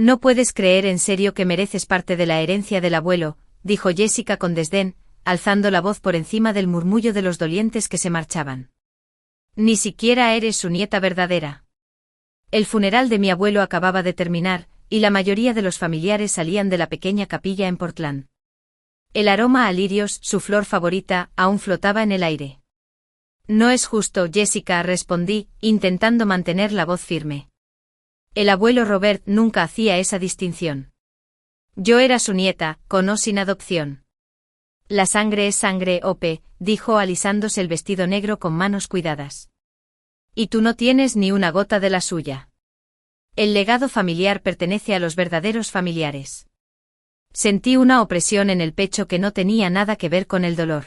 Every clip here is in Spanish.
No puedes creer en serio que mereces parte de la herencia del abuelo, dijo Jessica con desdén, alzando la voz por encima del murmullo de los dolientes que se marchaban. Ni siquiera eres su nieta verdadera. El funeral de mi abuelo acababa de terminar, y la mayoría de los familiares salían de la pequeña capilla en Portland. El aroma a lirios, su flor favorita, aún flotaba en el aire. No es justo, Jessica, respondí, intentando mantener la voz firme. El abuelo Robert nunca hacía esa distinción. Yo era su nieta, con o sin adopción. La sangre es sangre, Ope, dijo alisándose el vestido negro con manos cuidadas. Y tú no tienes ni una gota de la suya. El legado familiar pertenece a los verdaderos familiares. Sentí una opresión en el pecho que no tenía nada que ver con el dolor.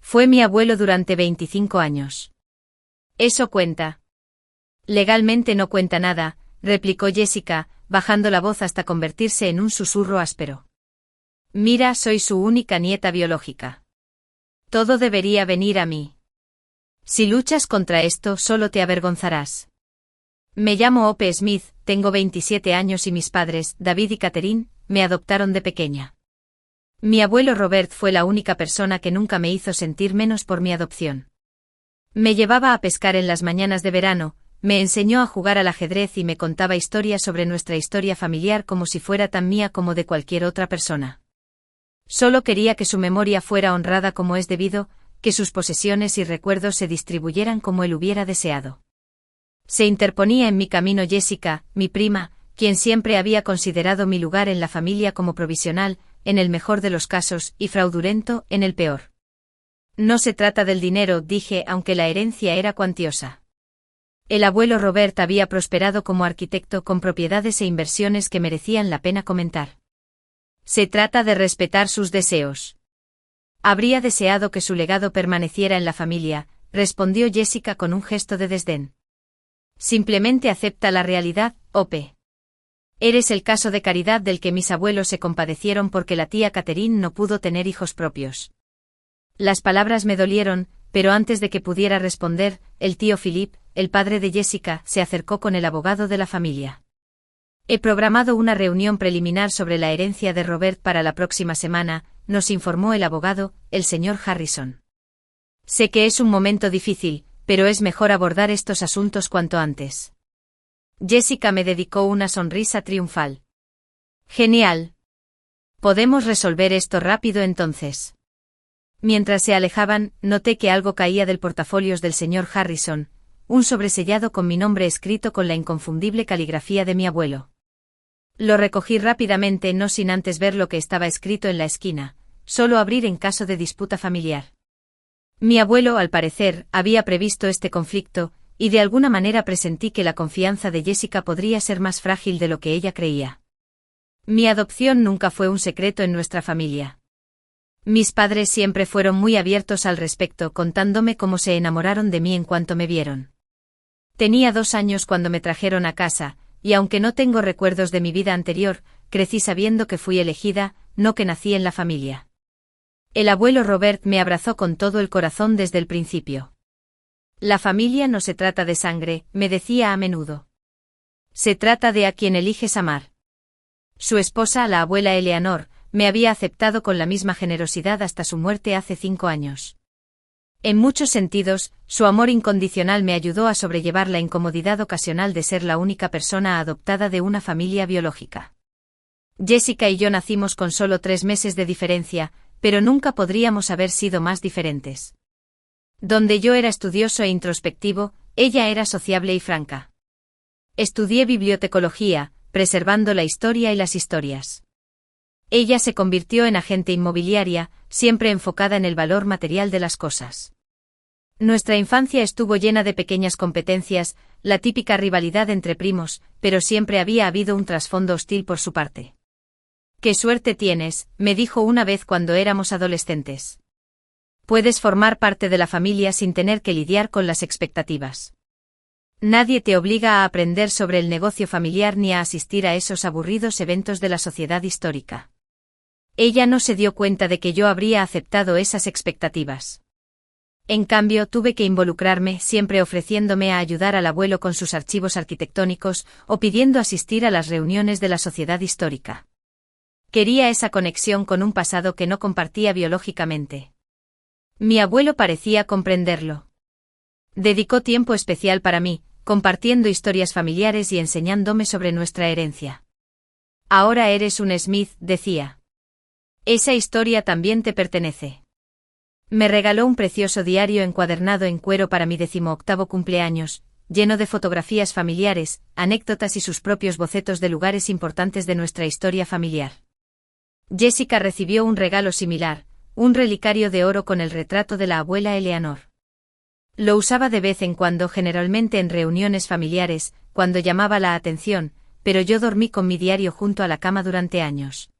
Fue mi abuelo durante 25 años. Eso cuenta. Legalmente no cuenta nada, replicó Jessica, bajando la voz hasta convertirse en un susurro áspero. Mira, soy su única nieta biológica. Todo debería venir a mí. Si luchas contra esto, solo te avergonzarás. Me llamo Ope Smith, tengo 27 años y mis padres, David y Catherine, me adoptaron de pequeña. Mi abuelo Robert fue la única persona que nunca me hizo sentir menos por mi adopción. Me llevaba a pescar en las mañanas de verano, me enseñó a jugar al ajedrez y me contaba historias sobre nuestra historia familiar como si fuera tan mía como de cualquier otra persona. Solo quería que su memoria fuera honrada como es debido, que sus posesiones y recuerdos se distribuyeran como él hubiera deseado. Se interponía en mi camino Jessica, mi prima, quien siempre había considerado mi lugar en la familia como provisional, en el mejor de los casos, y fraudulento, en el peor. No se trata del dinero, dije, aunque la herencia era cuantiosa. El abuelo Robert había prosperado como arquitecto con propiedades e inversiones que merecían la pena comentar. Se trata de respetar sus deseos. Habría deseado que su legado permaneciera en la familia, respondió Jessica con un gesto de desdén. Simplemente acepta la realidad, Ope. Eres el caso de caridad del que mis abuelos se compadecieron porque la tía Catherine no pudo tener hijos propios. Las palabras me dolieron, pero antes de que pudiera responder, el tío Philip, el padre de Jessica, se acercó con el abogado de la familia. He programado una reunión preliminar sobre la herencia de Robert para la próxima semana, nos informó el abogado, el señor Harrison. Sé que es un momento difícil, pero es mejor abordar estos asuntos cuanto antes. Jessica me dedicó una sonrisa triunfal. Genial. Podemos resolver esto rápido entonces. Mientras se alejaban, noté que algo caía del portafolios del señor Harrison, un sobresellado con mi nombre escrito con la inconfundible caligrafía de mi abuelo. Lo recogí rápidamente, no sin antes ver lo que estaba escrito en la esquina, solo abrir en caso de disputa familiar. Mi abuelo, al parecer, había previsto este conflicto, y de alguna manera presentí que la confianza de Jessica podría ser más frágil de lo que ella creía. Mi adopción nunca fue un secreto en nuestra familia. Mis padres siempre fueron muy abiertos al respecto, contándome cómo se enamoraron de mí en cuanto me vieron. Tenía 2 años cuando me trajeron a casa, y aunque no tengo recuerdos de mi vida anterior, crecí sabiendo que fui elegida, no que nací en la familia. El abuelo Robert me abrazó con todo el corazón desde el principio. La familia no se trata de sangre, me decía a menudo. Se trata de a quien eliges amar. Su esposa, la abuela Eleanor, me había aceptado con la misma generosidad hasta su muerte hace 5 años. En muchos sentidos, su amor incondicional me ayudó a sobrellevar la incomodidad ocasional de ser la única persona adoptada de una familia biológica. Jessica y yo nacimos con solo 3 meses de diferencia, pero nunca podríamos haber sido más diferentes. Donde yo era estudioso e introspectivo, ella era sociable y franca. Estudié bibliotecología, preservando la historia y las historias. Ella se convirtió en agente inmobiliaria, siempre enfocada en el valor material de las cosas. Nuestra infancia estuvo llena de pequeñas competencias, la típica rivalidad entre primos, pero siempre había habido un trasfondo hostil por su parte. «Qué suerte tienes», me dijo una vez cuando éramos adolescentes. Puedes formar parte de la familia sin tener que lidiar con las expectativas. Nadie te obliga a aprender sobre el negocio familiar ni a asistir a esos aburridos eventos de la sociedad histórica. Ella no se dio cuenta de que yo habría aceptado esas expectativas. En cambio, tuve que involucrarme, siempre ofreciéndome a ayudar al abuelo con sus archivos arquitectónicos, o pidiendo asistir a las reuniones de la sociedad histórica. Quería esa conexión con un pasado que no compartía biológicamente. Mi abuelo parecía comprenderlo. Dedicó tiempo especial para mí, compartiendo historias familiares y enseñándome sobre nuestra herencia. Ahora eres un Smith, decía. Esa historia también te pertenece. Me regaló un precioso diario encuadernado en cuero para mi 18º cumpleaños, lleno de fotografías familiares, anécdotas y sus propios bocetos de lugares importantes de nuestra historia familiar. Jessica recibió un regalo similar, un relicario de oro con el retrato de la abuela Eleanor. Lo usaba de vez en cuando, generalmente en reuniones familiares, cuando llamaba la atención, pero yo dormí con mi diario junto a la cama durante años.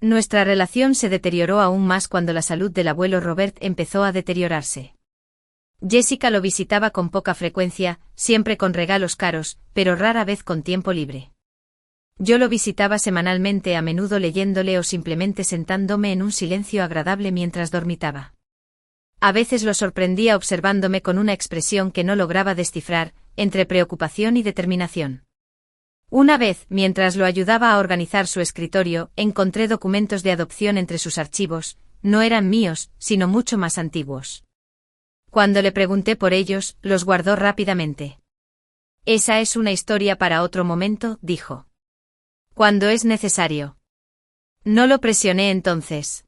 Nuestra relación se deterioró aún más cuando la salud del abuelo Robert empezó a deteriorarse. Jessica lo visitaba con poca frecuencia, siempre con regalos caros, pero rara vez con tiempo libre. Yo lo visitaba semanalmente, a menudo leyéndole o simplemente sentándome en un silencio agradable mientras dormitaba. A veces lo sorprendía observándome con una expresión que no lograba descifrar, entre preocupación y determinación. Una vez, mientras lo ayudaba a organizar su escritorio, encontré documentos de adopción entre sus archivos, no eran míos, sino mucho más antiguos. Cuando le pregunté por ellos, los guardó rápidamente. Esa es una historia para otro momento, dijo. Cuando es necesario. No lo presioné entonces.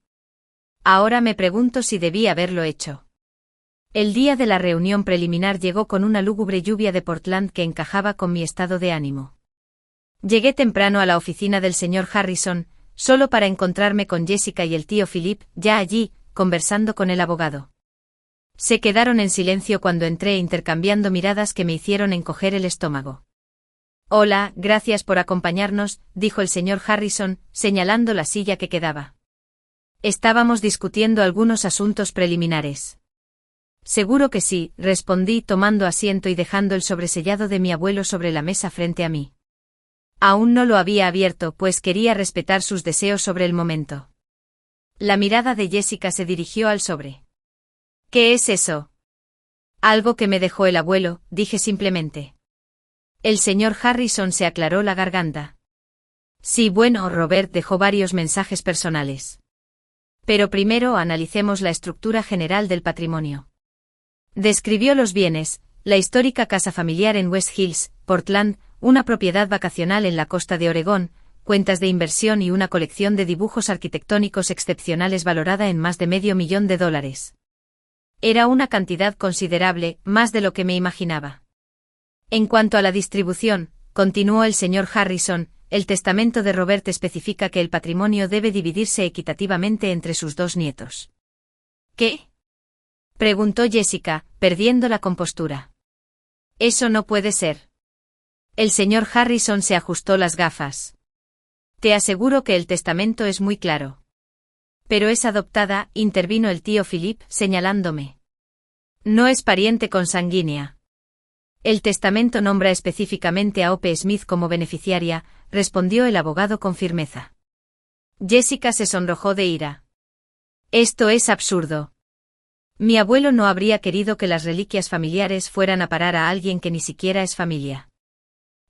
Ahora me pregunto si debí haberlo hecho. El día de la reunión preliminar llegó con una lúgubre lluvia de Portland que encajaba con mi estado de ánimo. Llegué temprano a la oficina del señor Harrison, solo para encontrarme con Jessica y el tío Philip, ya allí, conversando con el abogado. Se quedaron en silencio cuando entré, intercambiando miradas que me hicieron encoger el estómago. Hola, gracias por acompañarnos, dijo el señor Harrison, señalando la silla que quedaba. Estábamos discutiendo algunos asuntos preliminares. Seguro que sí, respondí tomando asiento y dejando el sobresellado de mi abuelo sobre la mesa frente a mí. Aún no lo había abierto, pues quería respetar sus deseos sobre el momento. La mirada de Jessica se dirigió al sobre. ¿Qué es eso? Algo que me dejó el abuelo, dije simplemente. El señor Harrison se aclaró la garganta. Sí, bueno, Robert dejó varios mensajes personales. Pero primero analicemos la estructura general del patrimonio. Describió los bienes, la histórica casa familiar en West Hills, Portland, una propiedad vacacional en la costa de Oregón, cuentas de inversión y una colección de dibujos arquitectónicos excepcionales valorada en más de $500,000. Era una cantidad considerable, más de lo que me imaginaba. En cuanto a la distribución, continuó el señor Harrison, el testamento de Robert especifica que el patrimonio debe dividirse equitativamente entre sus 2 nietos. ¿Qué? Preguntó Jessica, perdiendo la compostura. Eso no puede ser. El señor Harrison se ajustó las gafas. Te aseguro que el testamento es muy claro. Pero es adoptada, intervino el tío Philip, señalándome. No es pariente consanguínea. El testamento nombra específicamente a Hope Smith como beneficiaria, respondió el abogado con firmeza. Jessica se sonrojó de ira. Esto es absurdo. Mi abuelo no habría querido que las reliquias familiares fueran a parar a alguien que ni siquiera es familia.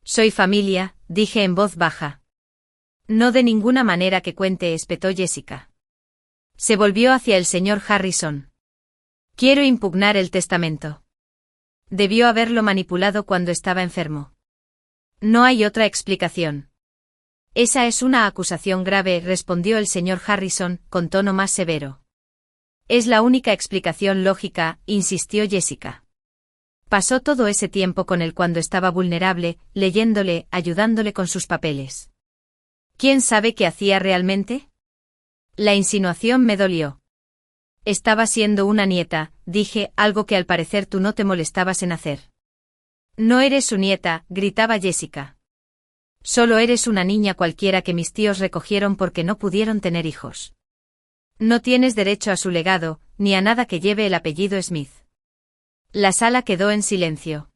Soy familia, dije en voz baja. No de ninguna manera que cuente, espetó Jessica. Se volvió hacia el señor Harrison. Quiero impugnar el testamento. Debió haberlo manipulado cuando estaba enfermo. No hay otra explicación. Esa es una acusación grave, respondió el señor Harrison, con tono más severo. Es la única explicación lógica, insistió Jessica. Pasó todo ese tiempo con él cuando estaba vulnerable, leyéndole, ayudándole con sus papeles. ¿Quién sabe qué hacía realmente? La insinuación me dolió. Estaba siendo una nieta, dije, algo que al parecer tú no te molestabas en hacer. No eres su nieta, gritaba Jessica. Solo eres una niña cualquiera que mis tíos recogieron porque no pudieron tener hijos. No tienes derecho a su legado, ni a nada que lleve el apellido Smith. La sala quedó en silencio.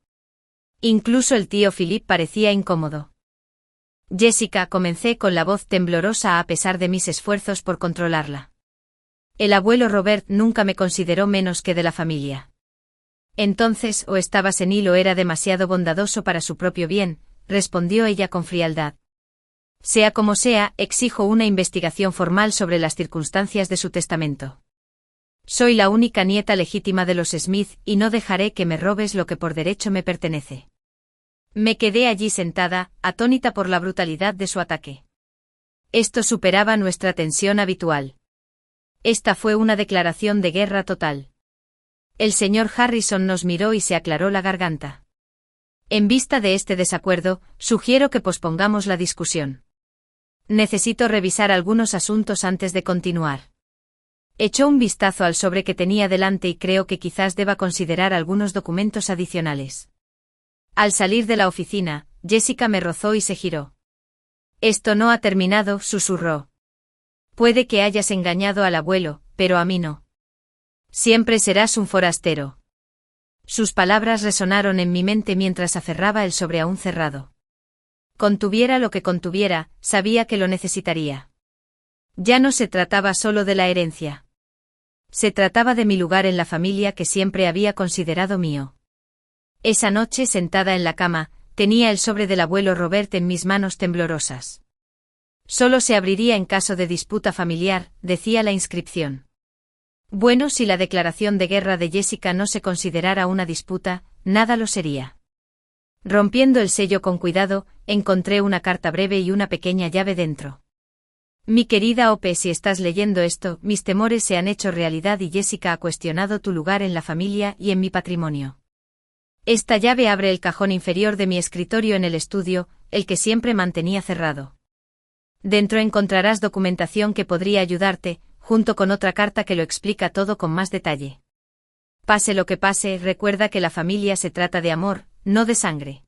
Incluso el tío Philip parecía incómodo. Jessica, comencé con la voz temblorosa a pesar de mis esfuerzos por controlarla. El abuelo Robert nunca me consideró menos que de la familia. Entonces, o estaba senil o era demasiado bondadoso para su propio bien, respondió ella con frialdad. Sea como sea, exijo una investigación formal sobre las circunstancias de su testamento. Soy la única nieta legítima de los Smith y no dejaré que me robes lo que por derecho me pertenece. Me quedé allí sentada, atónita por la brutalidad de su ataque. Esto superaba nuestra tensión habitual. Esta fue una declaración de guerra total. El señor Harrison nos miró y se aclaró la garganta. En vista de este desacuerdo, sugiero que pospongamos la discusión. Necesito revisar algunos asuntos antes de continuar. Echó un vistazo al sobre que tenía delante y creo que quizás deba considerar algunos documentos adicionales. Al salir de la oficina, Jessica me rozó y se giró. Esto no ha terminado, susurró. Puede que hayas engañado al abuelo, pero a mí no. Siempre serás un forastero. Sus palabras resonaron en mi mente mientras aferraba el sobre aún cerrado. Contuviera lo que contuviera, sabía que lo necesitaría. Ya no se trataba solo de la herencia. Se trataba de mi lugar en la familia que siempre había considerado mío. Esa noche, sentada en la cama, tenía el sobre del abuelo Robert en mis manos temblorosas. Solo se abriría en caso de disputa familiar, decía la inscripción. Bueno, si la declaración de guerra de Jessica no se considerara una disputa, nada lo sería. Rompiendo el sello con cuidado, encontré una carta breve y una pequeña llave dentro. Mi querida Ope, si estás leyendo esto, mis temores se han hecho realidad y Jessica ha cuestionado tu lugar en la familia y en mi patrimonio. Esta llave abre el cajón inferior de mi escritorio en el estudio, el que siempre mantenía cerrado. Dentro encontrarás documentación que podría ayudarte, junto con otra carta que lo explica todo con más detalle. Pase lo que pase, recuerda que la familia se trata de amor, no de sangre.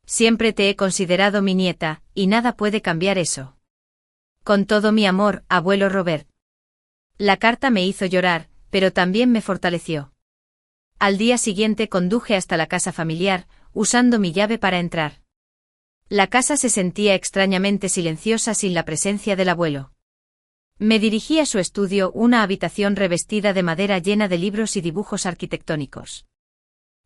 Siempre te he considerado mi nieta, y nada puede cambiar eso. Con todo mi amor, abuelo Robert. La carta me hizo llorar, pero también me fortaleció. Al día siguiente conduje hasta la casa familiar, usando mi llave para entrar. La casa se sentía extrañamente silenciosa sin la presencia del abuelo. Me dirigí a su estudio, una habitación revestida de madera llena de libros y dibujos arquitectónicos.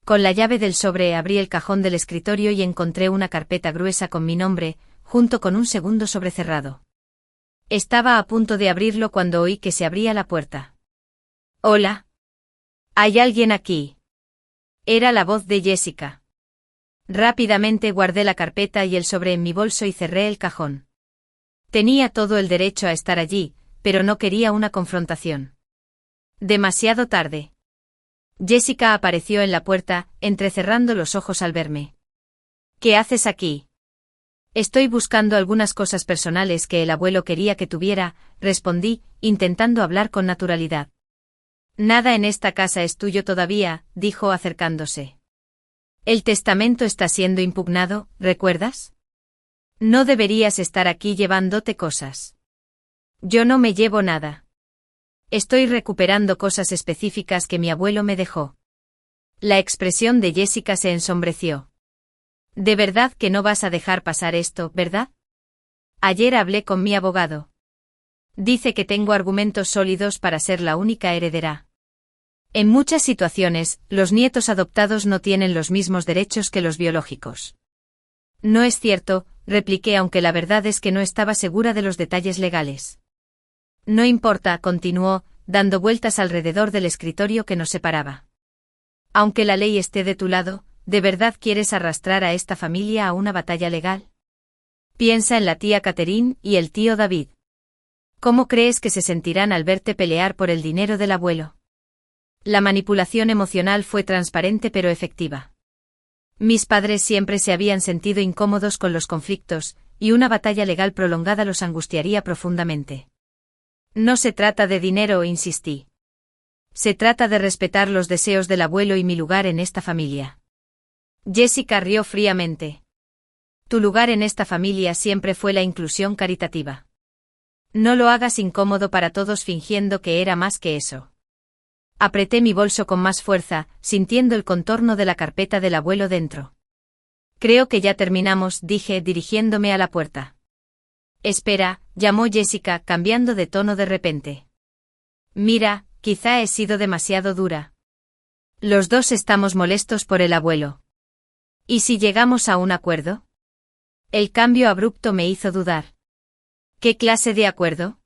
Con la llave del sobre abrí el cajón del escritorio y encontré una carpeta gruesa con mi nombre, junto con un segundo sobre cerrado. Estaba a punto de abrirlo cuando oí que se abría la puerta. «Hola. ¿Hay alguien aquí?» Era la voz de Jessica. Rápidamente guardé la carpeta y el sobre en mi bolso y cerré el cajón. Tenía todo el derecho a estar allí, pero no quería una confrontación. Demasiado tarde. Jessica apareció en la puerta, entrecerrando los ojos al verme. «¿Qué haces aquí?» «Estoy buscando algunas cosas personales que el abuelo quería que tuviera», respondí, intentando hablar con naturalidad. «Nada en esta casa es tuyo todavía», dijo acercándose. «El testamento está siendo impugnado, ¿recuerdas? No deberías estar aquí llevándote cosas». «Yo no me llevo nada. Estoy recuperando cosas específicas que mi abuelo me dejó». La expresión de Jessica se ensombreció. «¿De verdad que no vas a dejar pasar esto, verdad? Ayer hablé con mi abogado. Dice que tengo argumentos sólidos para ser la única heredera. En muchas situaciones, los nietos adoptados no tienen los mismos derechos que los biológicos». «No es cierto», repliqué, aunque la verdad es que no estaba segura de los detalles legales. «No importa», continuó, dando vueltas alrededor del escritorio que nos separaba. «Aunque la ley esté de tu lado, ¿de verdad quieres arrastrar a esta familia a una batalla legal? Piensa en la tía Catherine y el tío David. ¿Cómo crees que se sentirán al verte pelear por el dinero del abuelo?» La manipulación emocional fue transparente pero efectiva. Mis padres siempre se habían sentido incómodos con los conflictos, y una batalla legal prolongada los angustiaría profundamente. «No se trata de dinero», insistí. «Se trata de respetar los deseos del abuelo y mi lugar en esta familia». Jessica rió fríamente. «Tu lugar en esta familia siempre fue la inclusión caritativa. No lo hagas incómodo para todos fingiendo que era más que eso». Apreté mi bolso con más fuerza, sintiendo el contorno de la carpeta del abuelo dentro. «Creo que ya terminamos», dije, dirigiéndome a la puerta. «Espera», llamó Jessica, cambiando de tono de repente. Mira, quizá he sido demasiado dura. Los dos estamos molestos por el abuelo. ¿Y si llegamos a un acuerdo? El cambio abrupto me hizo dudar. ¿Qué clase de acuerdo?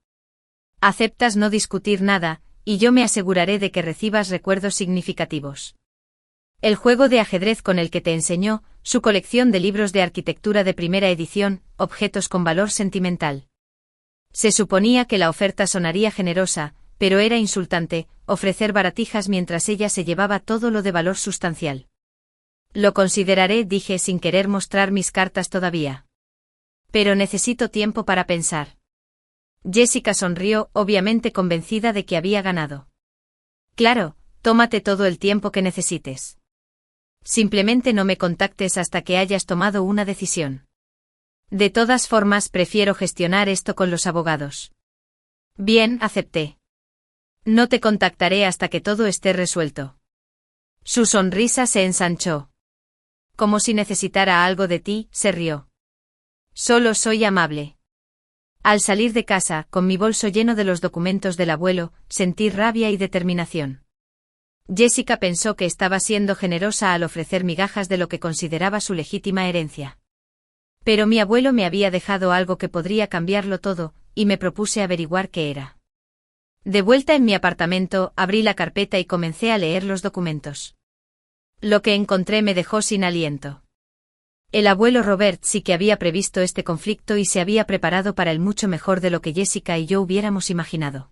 Aceptas no discutir nada, y yo me aseguraré de que recibas recuerdos significativos. El juego de ajedrez con el que te enseñó, su colección de libros de arquitectura de primera edición, objetos con valor sentimental. Se suponía que la oferta sonaría generosa, pero era insultante, ofrecer baratijas mientras ella se llevaba todo lo de valor sustancial. Lo consideraré, dije sin querer mostrar mis cartas todavía. Pero necesito tiempo para pensar. Jessica sonrió, obviamente convencida de que había ganado. Claro, tómate todo el tiempo que necesites. Simplemente no me contactes hasta que hayas tomado una decisión. De todas formas, prefiero gestionar esto con los abogados. Bien, acepté. No te contactaré hasta que todo esté resuelto. Su sonrisa se ensanchó. Como si necesitara algo de ti, se rió. Solo soy amable. Al salir de casa, con mi bolso lleno de los documentos del abuelo, sentí rabia y determinación. Jessica pensó que estaba siendo generosa al ofrecer migajas de lo que consideraba su legítima herencia. Pero mi abuelo me había dejado algo que podría cambiarlo todo, y me propuse averiguar qué era. De vuelta en mi apartamento, abrí la carpeta y comencé a leer los documentos. Lo que encontré me dejó sin aliento. El abuelo Robert sí que había previsto este conflicto y se había preparado para él mucho mejor de lo que Jessica y yo hubiéramos imaginado.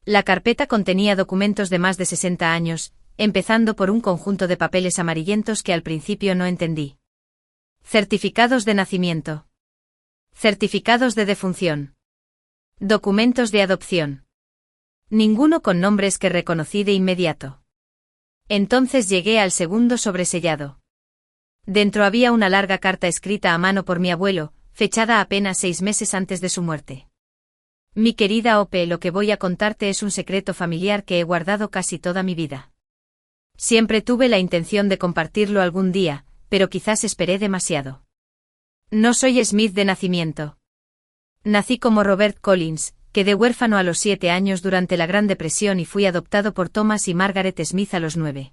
La carpeta contenía documentos de más de 60 años, empezando por un conjunto de papeles amarillentos que al principio no entendí. Certificados de nacimiento. Certificados de defunción. Documentos de adopción. Ninguno con nombres que reconocí de inmediato. Entonces llegué al segundo sobresellado. Dentro había una larga carta escrita a mano por mi abuelo, fechada apenas 6 meses antes de su muerte. Mi querida Ope, lo que voy a contarte es un secreto familiar que he guardado casi toda mi vida. Siempre tuve la intención de compartirlo algún día, pero quizás esperé demasiado. No soy Smith de nacimiento. Nací como Robert Collins, quedé huérfano a los 7 años durante la Gran Depresión y fui adoptado por Thomas y Margaret Smith a los 9.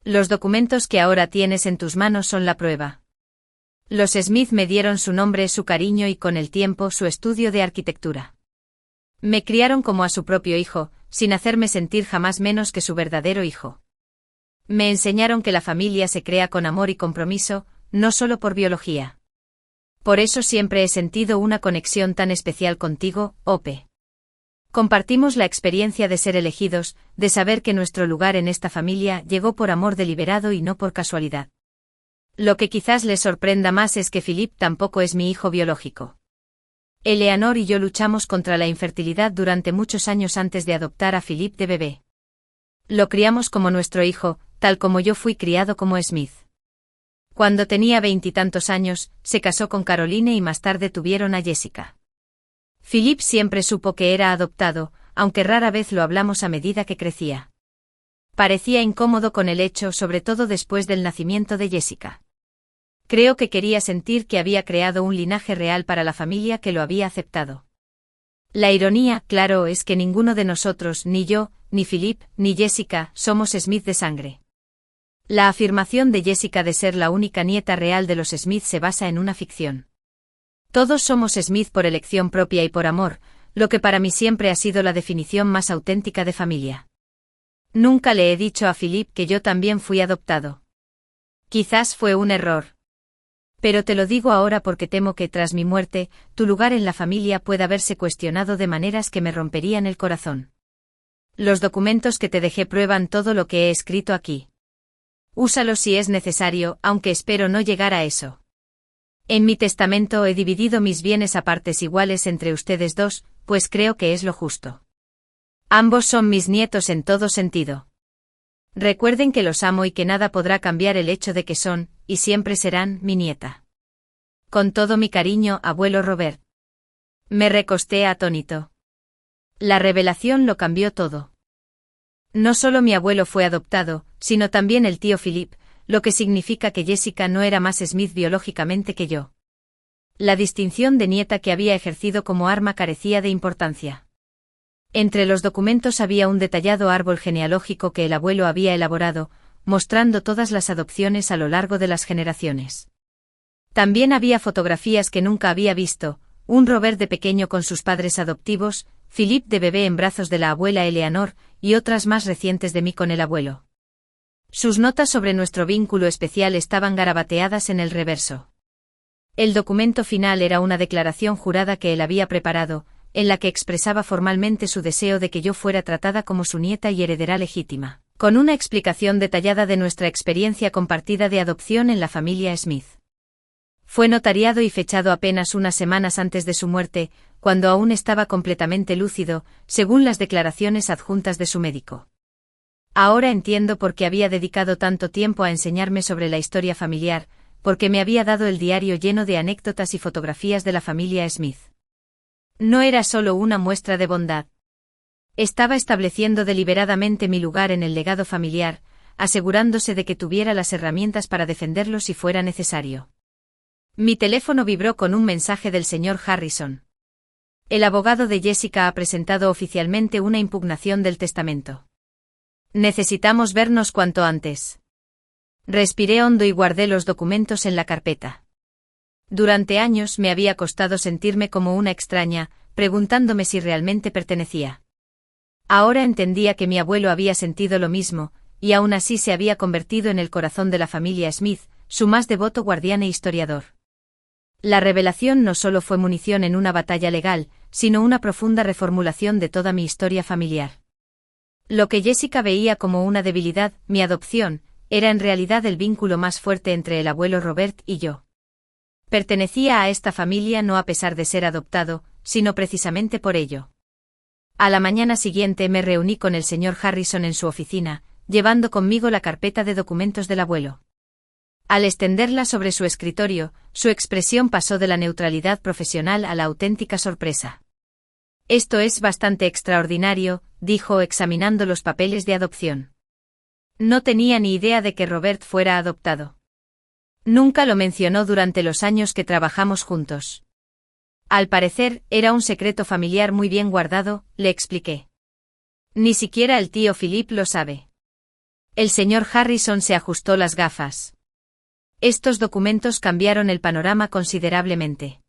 Los documentos que ahora tienes en tus manos son la prueba. Los Smith me dieron su nombre, su cariño y con el tiempo su estudio de arquitectura. Me criaron como a su propio hijo, sin hacerme sentir jamás menos que su verdadero hijo. Me enseñaron que la familia se crea con amor y compromiso, no solo por biología. Por eso siempre he sentido una conexión tan especial contigo, Ope. Compartimos la experiencia de ser elegidos, de saber que nuestro lugar en esta familia llegó por amor deliberado y no por casualidad. Lo que quizás les sorprenda más es que Philip tampoco es mi hijo biológico. Eleanor y yo luchamos contra la infertilidad durante muchos años antes de adoptar a Philip de bebé. Lo criamos como nuestro hijo, tal como yo fui criado como Smith. Cuando tenía 20 y tantos años, se casó con Caroline y más tarde tuvieron a Jessica. Philip siempre supo que era adoptado, aunque rara vez lo hablamos a medida que crecía. Parecía incómodo con el hecho, sobre todo después del nacimiento de Jessica. Creo que quería sentir que había creado un linaje real para la familia que lo había aceptado. La ironía, claro, es que ninguno de nosotros, ni yo, ni Philip, ni Jessica, somos Smith de sangre. La afirmación de Jessica de ser la única nieta real de los Smith se basa en una ficción. Todos somos Smith por elección propia y por amor, lo que para mí siempre ha sido la definición más auténtica de familia. Nunca le he dicho a Philip que yo también fui adoptado. Quizás fue un error. Pero te lo digo ahora porque temo que tras mi muerte, tu lugar en la familia pueda verse cuestionado de maneras que me romperían el corazón. Los documentos que te dejé prueban todo lo que he escrito aquí. Úsalos si es necesario, aunque espero no llegar a eso. En mi testamento he dividido mis bienes a partes iguales entre ustedes dos, pues creo que es lo justo. Ambos son mis nietos en todo sentido. Recuerden que los amo y que nada podrá cambiar el hecho de que son, y siempre serán, mi nieta. Con todo mi cariño, abuelo Robert. Me recosté atónito. La revelación lo cambió todo. No solo mi abuelo fue adoptado, sino también el tío Philip, lo que significa que Jessica no era más Smith biológicamente que yo. La distinción de nieta que había ejercido como arma carecía de importancia. Entre los documentos había un detallado árbol genealógico que el abuelo había elaborado, mostrando todas las adopciones a lo largo de las generaciones. También había fotografías que nunca había visto, un Robert de pequeño con sus padres adoptivos, Philip de bebé en brazos de la abuela Eleanor, y otras más recientes de mí con el abuelo. Sus notas sobre nuestro vínculo especial estaban garabateadas en el reverso. El documento final era una declaración jurada que él había preparado, en la que expresaba formalmente su deseo de que yo fuera tratada como su nieta y heredera legítima, con una explicación detallada de nuestra experiencia compartida de adopción en la familia Smith. Fue notariado y fechado apenas unas semanas antes de su muerte, cuando aún estaba completamente lúcido, según las declaraciones adjuntas de su médico. Ahora entiendo por qué había dedicado tanto tiempo a enseñarme sobre la historia familiar, porque me había dado el diario lleno de anécdotas y fotografías de la familia Smith. No era solo una muestra de bondad. Estaba estableciendo deliberadamente mi lugar en el legado familiar, asegurándose de que tuviera las herramientas para defenderlo si fuera necesario. Mi teléfono vibró con un mensaje del señor Harrison. El abogado de Jessica ha presentado oficialmente una impugnación del testamento. Necesitamos vernos cuanto antes. Respiré hondo y guardé los documentos en la carpeta. Durante años me había costado sentirme como una extraña, preguntándome si realmente pertenecía. Ahora entendía que mi abuelo había sentido lo mismo, y aún así se había convertido en el corazón de la familia Smith, su más devoto guardián e historiador. La revelación no solo fue munición en una batalla legal, sino una profunda reformulación de toda mi historia familiar. Lo que Jessica veía como una debilidad, mi adopción, era en realidad el vínculo más fuerte entre el abuelo Robert y yo. Pertenecía a esta familia no a pesar de ser adoptado, sino precisamente por ello. A la mañana siguiente me reuní con el señor Harrison en su oficina, llevando conmigo la carpeta de documentos del abuelo. Al extenderla sobre su escritorio, su expresión pasó de la neutralidad profesional a la auténtica sorpresa. Esto es bastante extraordinario, dijo examinando los papeles de adopción. No tenía ni idea de que Robert fuera adoptado. Nunca lo mencionó durante los años que trabajamos juntos. Al parecer, era un secreto familiar muy bien guardado, le expliqué. Ni siquiera el tío Philip lo sabe. El señor Harrison se ajustó las gafas. Estos documentos cambiaron el panorama considerablemente.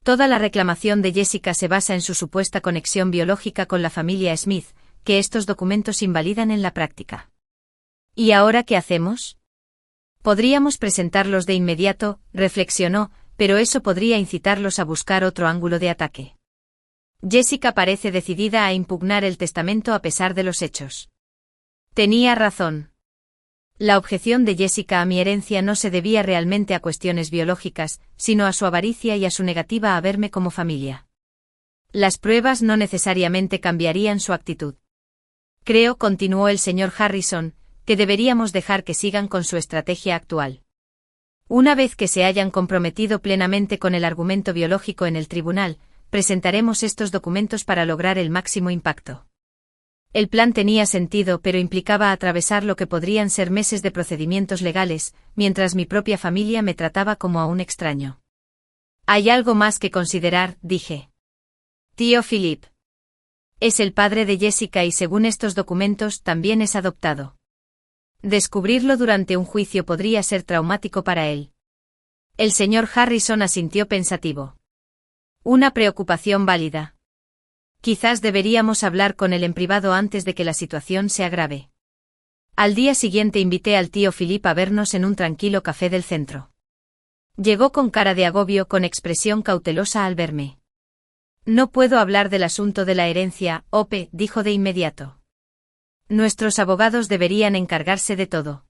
Toda la reclamación de Jessica se basa en su supuesta conexión biológica con la familia Smith, que estos documentos invalidan en la práctica. ¿Y ahora qué hacemos? Podríamos presentarlos de inmediato, reflexionó, pero eso podría incitarlos a buscar otro ángulo de ataque. Jessica parece decidida a impugnar el testamento a pesar de los hechos. Tenía razón. La objeción de Jessica a mi herencia no se debía realmente a cuestiones biológicas, sino a su avaricia y a su negativa a verme como familia. Las pruebas no necesariamente cambiarían su actitud. Creo, continuó el señor Harrison, que deberíamos dejar que sigan con su estrategia actual. Una vez que se hayan comprometido plenamente con el argumento biológico en el tribunal, presentaremos estos documentos para lograr el máximo impacto. El plan tenía sentido, pero implicaba atravesar lo que podrían ser meses de procedimientos legales, mientras mi propia familia me trataba como a un extraño. Hay algo más que considerar, dije. Tío Philip. Es el padre de Jessica y según estos documentos también es adoptado. Descubrirlo durante un juicio podría ser traumático para él. El señor Harrison asintió pensativo. Una preocupación válida. Quizás deberíamos hablar con él en privado antes de que la situación se agrave. Al día siguiente invité al tío Philip a vernos en un tranquilo café del centro. Llegó con cara de agobio, con expresión cautelosa al verme. No puedo hablar del asunto de la herencia, Ope, dijo de inmediato. Nuestros abogados deberían encargarse de todo.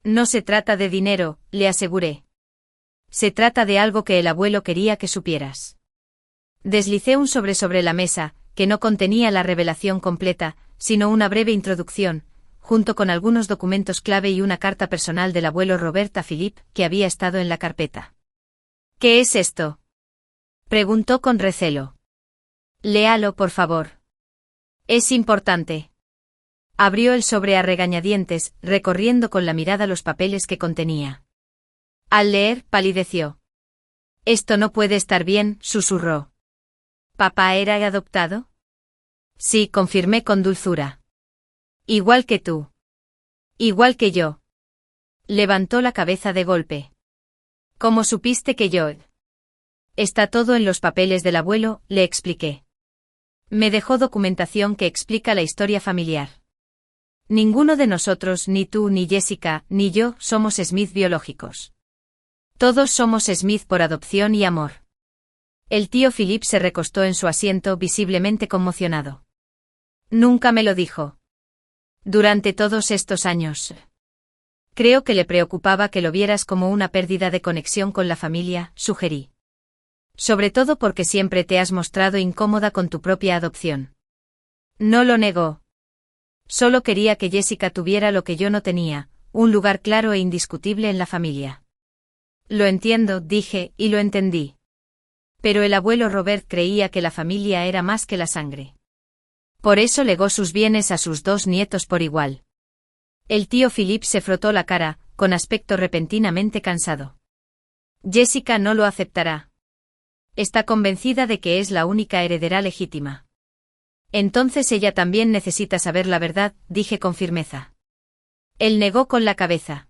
No se trata de dinero, le aseguré. Se trata de algo que el abuelo quería que supieras. Deslicé un sobre la mesa, que no contenía la revelación completa, sino una breve introducción, junto con algunos documentos clave y una carta personal del abuelo Robert a Philip, que había estado en la carpeta. ¿Qué es esto?, preguntó con recelo. Léalo, por favor. Es importante. Abrió el sobre a regañadientes, recorriendo con la mirada los papeles que contenía. Al leer, palideció. Esto no puede estar bien, susurró. ¿Papá era adoptado? Sí, confirmé con dulzura. Igual que tú. Igual que yo. Levantó la cabeza de golpe. ¿Cómo supiste que yo? Está todo en los papeles del abuelo, le expliqué. Me dejó documentación que explica la historia familiar. Ninguno de nosotros, ni tú, ni Jessica, ni yo, somos Smith biológicos. Todos somos Smith por adopción y amor. El tío Philip se recostó en su asiento visiblemente conmocionado. Nunca me lo dijo. Durante todos estos años. Creo que le preocupaba que lo vieras como una pérdida de conexión con la familia, sugerí. Sobre todo porque siempre te has mostrado incómoda con tu propia adopción. No lo negó. Solo quería que Jessica tuviera lo que yo no tenía, un lugar claro e indiscutible en la familia. Lo entiendo, dije, y lo entendí. Pero el abuelo Robert creía que la familia era más que la sangre. Por eso legó sus bienes a sus 2 nietos por igual. El tío Philip se frotó la cara, con aspecto repentinamente cansado. Jessica no lo aceptará. Está convencida de que es la única heredera legítima. Entonces ella también necesita saber la verdad, dije con firmeza. Él negó con la cabeza.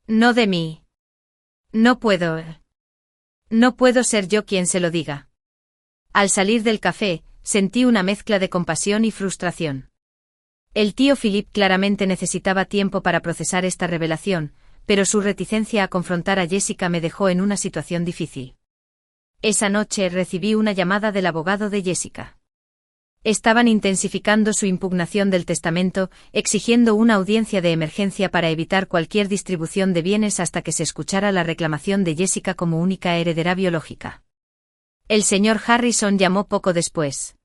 No de mí. No puedo. No puedo ser yo quien se lo diga. Al salir del café, sentí una mezcla de compasión y frustración. El tío Philip claramente necesitaba tiempo para procesar esta revelación, pero su reticencia a confrontar a Jessica me dejó en una situación difícil. Esa noche recibí una llamada del abogado de Jessica. Estaban intensificando su impugnación del testamento, exigiendo una audiencia de emergencia para evitar cualquier distribución de bienes hasta que se escuchara la reclamación de Jessica como única heredera biológica. El señor Harrison llamó poco después.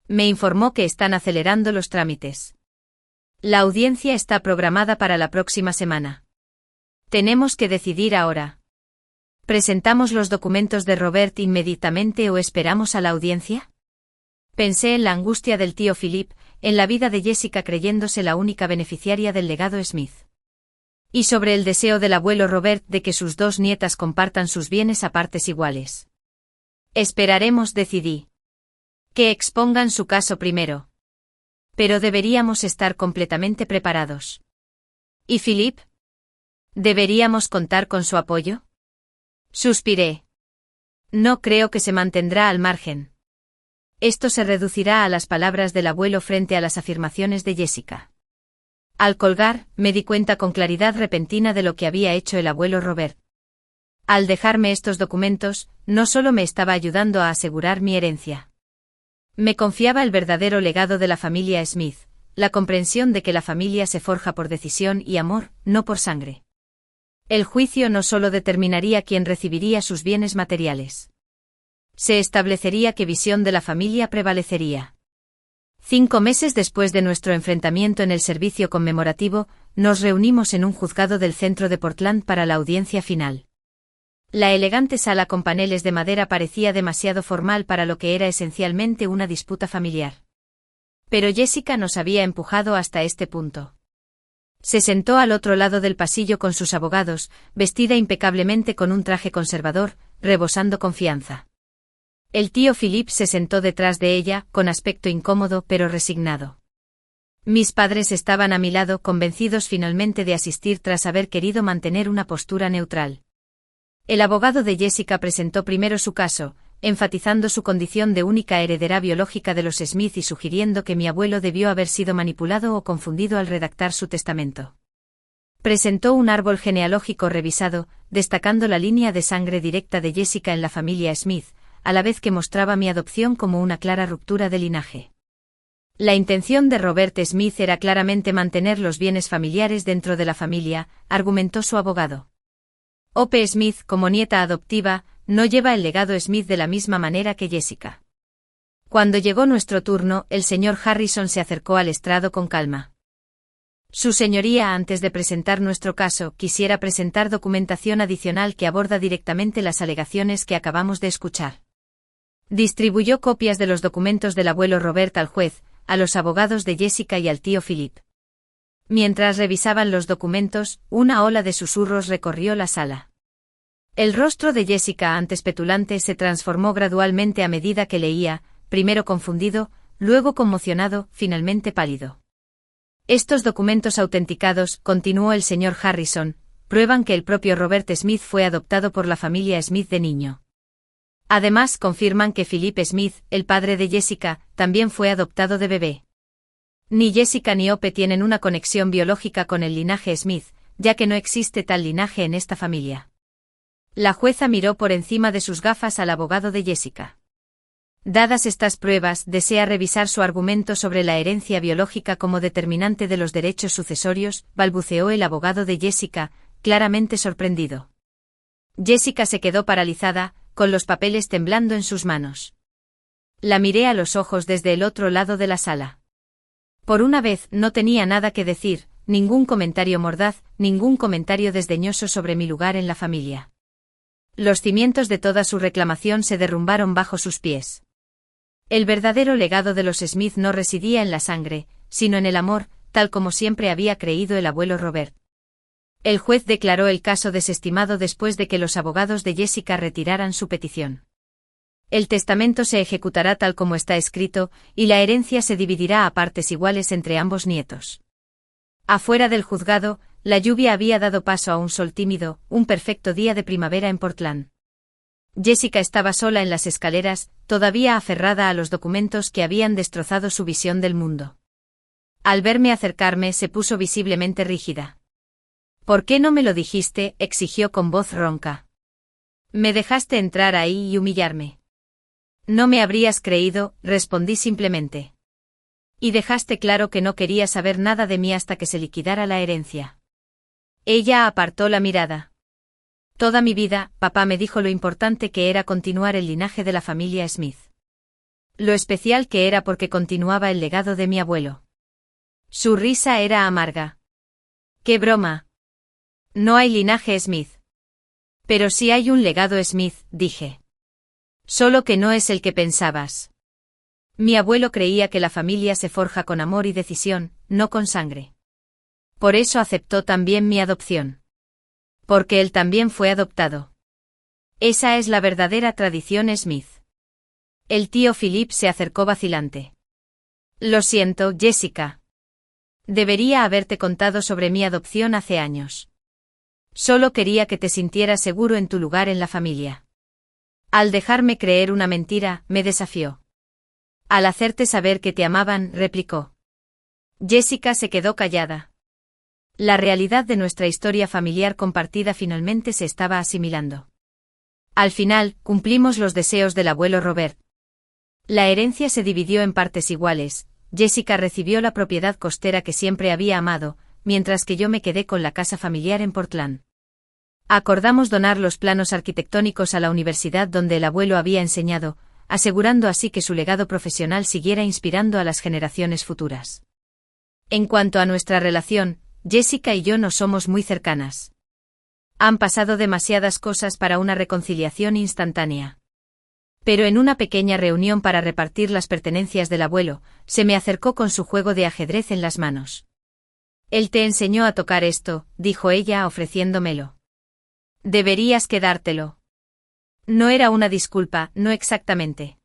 Me informó que están acelerando los trámites. La audiencia está programada para la próxima semana. Tenemos que decidir ahora. ¿Presentamos los documentos de Robert inmediatamente o esperamos a la audiencia? Pensé en la angustia del tío Philip, en la vida de Jessica creyéndose la única beneficiaria del legado Smith. Y sobre el deseo del abuelo Robert de que sus 2 nietas compartan sus bienes a partes iguales. Esperaremos, decidí. Que expongan su caso primero. Pero deberíamos estar completamente preparados. ¿Y Philip? ¿Deberíamos contar con su apoyo? Suspiré. No creo que se mantendrá al margen. Esto se reducirá a las palabras del abuelo frente a las afirmaciones de Jessica. Al colgar, me di cuenta con claridad repentina de lo que había hecho el abuelo Robert. Al dejarme estos documentos, no solo me estaba ayudando a asegurar mi herencia. Me confiaba el verdadero legado de la familia Smith, la comprensión de que la familia se forja por decisión y amor, no por sangre. El juicio no solo determinaría quién recibiría sus bienes materiales. Se establecería qué visión de la familia prevalecería. 5 meses después de nuestro enfrentamiento en el servicio conmemorativo, nos reunimos en un juzgado del centro de Portland para la audiencia final. La elegante sala con paneles de madera parecía demasiado formal para lo que era esencialmente una disputa familiar. Pero Jessica nos había empujado hasta este punto. Se sentó al otro lado del pasillo con sus abogados, vestida impecablemente con un traje conservador, rebosando confianza. El tío Philip se sentó detrás de ella, con aspecto incómodo pero resignado. Mis padres estaban a mi lado, convencidos finalmente de asistir tras haber querido mantener una postura neutral. El abogado de Jessica presentó primero su caso, enfatizando su condición de única heredera biológica de los Smith y sugiriendo que mi abuelo debió haber sido manipulado o confundido al redactar su testamento. Presentó un árbol genealógico revisado, destacando la línea de sangre directa de Jessica en la familia Smith, a la vez que mostraba mi adopción como una clara ruptura de linaje. La intención de Robert Smith era claramente mantener los bienes familiares dentro de la familia, argumentó su abogado. Hope Smith, como nieta adoptiva, no lleva el legado Smith de la misma manera que Jessica. Cuando llegó nuestro turno, el señor Harrison se acercó al estrado con calma. Su señoría, antes de presentar nuestro caso, quisiera presentar documentación adicional que aborda directamente las alegaciones que acabamos de escuchar. Distribuyó copias de los documentos del abuelo Robert al juez, a los abogados de Jessica y al tío Philip. Mientras revisaban los documentos, una ola de susurros recorrió la sala. El rostro de Jessica, antes petulante, se transformó gradualmente a medida que leía, primero confundido, luego conmocionado, finalmente pálido. Estos documentos autenticados, continuó el señor Harrison, prueban que el propio Robert Smith fue adoptado por la familia Smith de niño. Además, confirman que Philip Smith, el padre de Jessica, también fue adoptado de bebé. Ni Jessica ni Hope tienen una conexión biológica con el linaje Smith, ya que no existe tal linaje en esta familia. La jueza miró por encima de sus gafas al abogado de Jessica. Dadas estas pruebas, desea revisar su argumento sobre la herencia biológica como determinante de los derechos sucesorios, balbuceó el abogado de Jessica, claramente sorprendido. Jessica se quedó paralizada, con los papeles temblando en sus manos. La miré a los ojos desde el otro lado de la sala. Por una vez no tenía nada que decir, ningún comentario mordaz, ningún comentario desdeñoso sobre mi lugar en la familia. Los cimientos de toda su reclamación se derrumbaron bajo sus pies. El verdadero legado de los Smith no residía en la sangre, sino en el amor, tal como siempre había creído el abuelo Robert. El juez declaró el caso desestimado después de que los abogados de Jessica retiraran su petición. El testamento se ejecutará tal como está escrito, y la herencia se dividirá a partes iguales entre ambos nietos. Afuera del juzgado, la lluvia había dado paso a un sol tímido, un perfecto día de primavera en Portland. Jessica estaba sola en las escaleras, todavía aferrada a los documentos que habían destrozado su visión del mundo. Al verme acercarme se puso visiblemente rígida. «¿Por qué no me lo dijiste?», exigió con voz ronca. «Me dejaste entrar ahí y humillarme». «No me habrías creído», respondí simplemente. «Y dejaste claro que no quería saber nada de mí hasta que se liquidara la herencia». Ella apartó la mirada. Toda mi vida, papá me dijo lo importante que era continuar el linaje de la familia Smith. Lo especial que era porque continuaba el legado de mi abuelo. Su risa era amarga. ¡Qué broma! No hay linaje Smith. Pero sí hay un legado Smith, dije. Solo que no es el que pensabas. Mi abuelo creía que la familia se forja con amor y decisión, no con sangre. Por eso aceptó también mi adopción. Porque él también fue adoptado. Esa es la verdadera tradición Smith. El tío Philip se acercó vacilante. Lo siento, Jessica. Debería haberte contado sobre mi adopción hace años. Solo quería que te sintieras seguro en tu lugar en la familia. Al dejarme creer una mentira, me desafió. Al hacerte saber que te amaban, replicó. Jessica se quedó callada. La realidad de nuestra historia familiar compartida finalmente se estaba asimilando. Al final, cumplimos los deseos del abuelo Robert. La herencia se dividió en partes iguales. Jessica recibió la propiedad costera que siempre había amado, mientras que yo me quedé con la casa familiar en Portland. Acordamos donar los planos arquitectónicos a la universidad donde el abuelo había enseñado, asegurando así que su legado profesional siguiera inspirando a las generaciones futuras. En cuanto a nuestra relación, Jessica y yo no somos muy cercanas. Han pasado demasiadas cosas para una reconciliación instantánea. Pero en una pequeña reunión para repartir las pertenencias del abuelo, se me acercó con su juego de ajedrez en las manos. Él te enseñó a tocar esto, dijo ella ofreciéndomelo. Deberías quedártelo. No era una disculpa, no exactamente.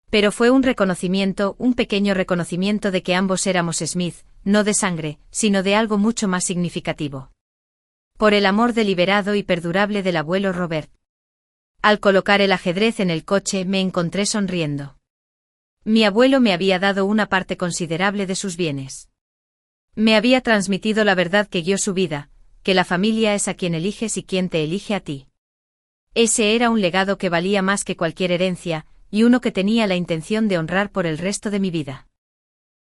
Pero fue un reconocimiento, un pequeño reconocimiento de que ambos éramos Smith, no de sangre, sino de algo mucho más significativo. Por el amor deliberado y perdurable del abuelo Robert. Al colocar el ajedrez en el coche me encontré sonriendo. Mi abuelo me había dado una parte considerable de sus bienes. Me había transmitido la verdad que guió su vida, que la familia es a quien eliges y quien te elige a ti. Ese era un legado que valía más que cualquier herencia, y uno que tenía la intención de honrar por el resto de mi vida.